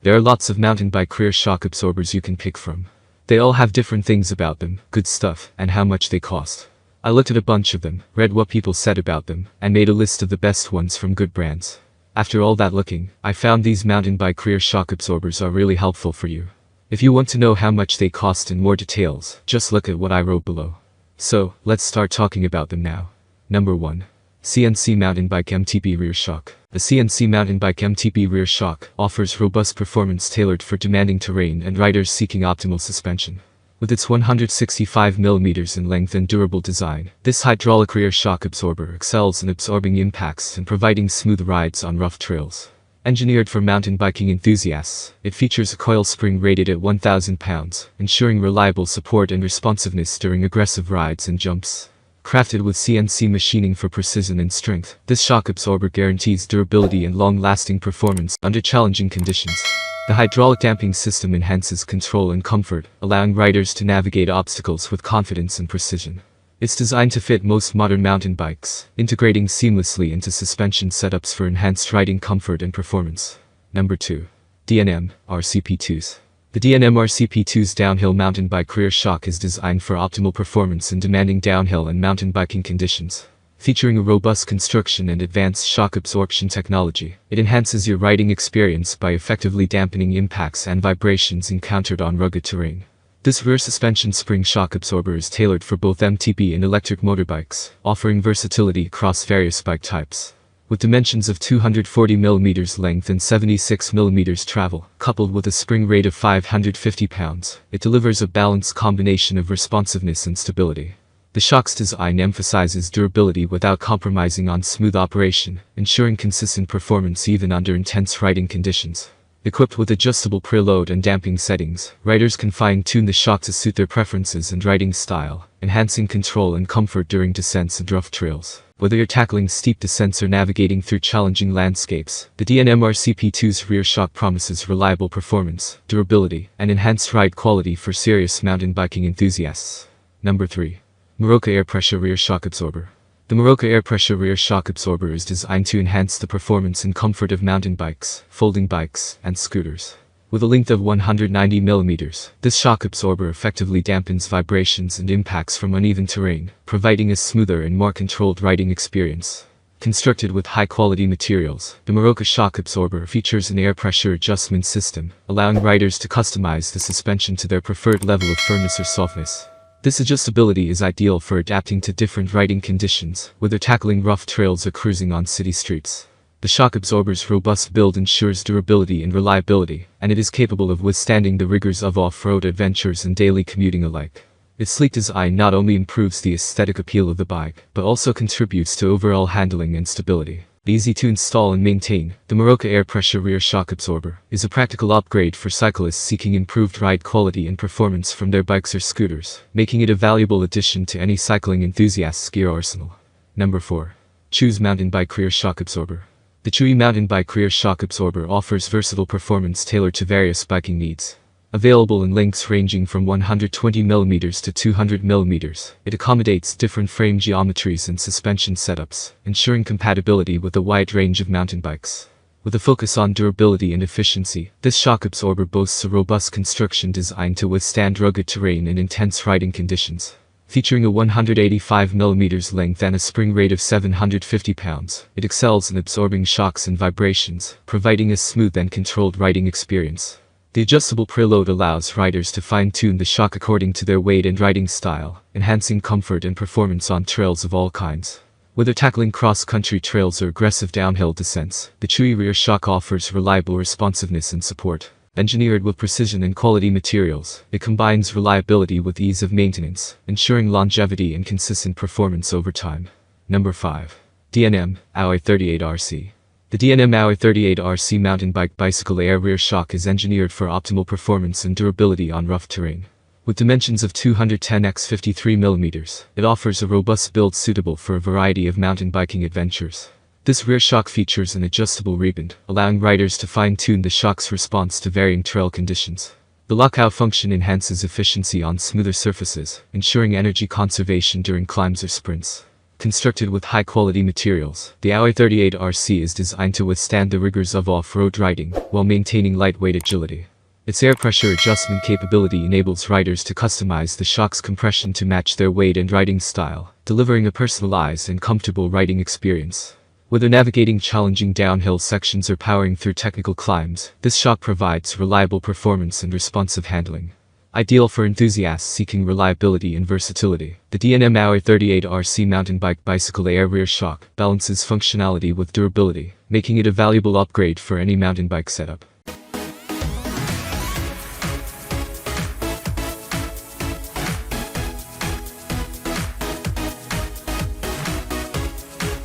There are lots of mountain bike rear shock absorbers you can pick from. They all have different things about them, good stuff, and how much they cost. I looked at a bunch of them, read what people said about them, and made a list of the best ones from good brands. After all that looking, I found these mountain bike rear shock absorbers are really helpful for you. If you want to know how much they cost in more details, just look at what I wrote below. So, let's start talking about them now. Number 1. CNC Mountain Bike MTB Rear Shock. The CNC Mountain Bike MTB Rear Shock offers robust performance tailored for demanding terrain and riders seeking optimal suspension. With its 165mm in length and durable design, this hydraulic rear shock absorber excels in absorbing impacts and providing smooth rides on rough trails. Engineered for mountain biking enthusiasts, it features a coil spring rated at 1,000 pounds, ensuring reliable support and responsiveness during aggressive rides and jumps. Crafted with CNC machining for precision and strength, this shock absorber guarantees durability and long-lasting performance under challenging conditions. The hydraulic damping system enhances control and comfort, allowing riders to navigate obstacles with confidence and precision. It's designed to fit most modern mountain bikes, integrating seamlessly into suspension setups for enhanced riding comfort and performance. Number 2. D&M RCP2s. The D&M RCP2's downhill mountain bike rear shock is designed for optimal performance in demanding downhill and mountain biking conditions. Featuring a robust construction and advanced shock absorption technology, it enhances your riding experience by effectively dampening impacts and vibrations encountered on rugged terrain. This rear suspension spring shock absorber is tailored for both MTB and electric motorbikes, offering versatility across various bike types. With dimensions of 240mm length and 76mm travel, coupled with a spring rate of 550 pounds, it delivers a balanced combination of responsiveness and stability. The shock's design emphasizes durability without compromising on smooth operation, ensuring consistent performance even under intense riding conditions. Equipped with adjustable preload and damping settings, riders can fine-tune the shock to suit their preferences and riding style, enhancing control and comfort during descents and rough trails. Whether you're tackling steep descents or navigating through challenging landscapes, the D&M RCP2's rear shock promises reliable performance, durability, and enhanced ride quality for serious mountain biking enthusiasts. Number 3. Meroka Air Pressure Rear Shock Absorber. The Meroka Air Pressure Rear Shock Absorber is designed to enhance the performance and comfort of mountain bikes, folding bikes, and scooters. With a length of 190mm, this shock absorber effectively dampens vibrations and impacts from uneven terrain, providing a smoother and more controlled riding experience. Constructed with high-quality materials, the Meroka shock absorber features an air pressure adjustment system, allowing riders to customize the suspension to their preferred level of firmness or softness. This adjustability is ideal for adapting to different riding conditions, whether tackling rough trails or cruising on city streets. The shock absorber's robust build ensures durability and reliability, and it is capable of withstanding the rigors of off-road adventures and daily commuting alike. Its sleek design not only improves the aesthetic appeal of the bike, but also contributes to overall handling and stability. Easy to install and maintain, the Meroka Air Pressure Rear Shock Absorber is a practical upgrade for cyclists seeking improved ride quality and performance from their bikes or scooters, making it a valuable addition to any cycling enthusiast's gear arsenal. Number 4. Chewy Mountain Bike Rear Shock Absorber. The Chewy Mountain Bike Rear Shock Absorber offers versatile performance tailored to various biking needs. Available in lengths ranging from 120mm to 200mm, it accommodates different frame geometries and suspension setups, ensuring compatibility with a wide range of mountain bikes. With a focus on durability and efficiency, this shock absorber boasts a robust construction designed to withstand rugged terrain and intense riding conditions. Featuring a 185mm length and a spring rate of 750 pounds, it excels in absorbing shocks and vibrations, providing a smooth and controlled riding experience. The adjustable preload allows riders to fine-tune the shock according to their weight and riding style, enhancing comfort and performance on trails of all kinds. Whether tackling cross-country trails or aggressive downhill descents, the Chewy rear shock offers reliable responsiveness and support. Engineered with precision and quality materials, it combines reliability with ease of maintenance, ensuring longevity and consistent performance over time. Number 5. D&M AOI 38RC. The D&M AOI 38RC mountain bike bicycle air rear shock is engineered for optimal performance and durability on rough terrain. With dimensions of 210x53mm, it offers a robust build suitable for a variety of mountain biking adventures. This rear shock features an adjustable reband, allowing riders to fine-tune the shock's response to varying trail conditions. The lockout function enhances efficiency on smoother surfaces, ensuring energy conservation during climbs or sprints. Constructed with high-quality materials, the AOI 38RC is designed to withstand the rigors of off-road riding, while maintaining lightweight agility. Its air pressure adjustment capability enables riders to customize the shock's compression to match their weight and riding style, delivering a personalized and comfortable riding experience. Whether navigating challenging downhill sections or powering through technical climbs, this shock provides reliable performance and responsive handling. Ideal for enthusiasts seeking reliability and versatility, the D&M AOI 38RC mountain bike bicycle air rear shock balances functionality with durability, making it a valuable upgrade for any mountain bike setup.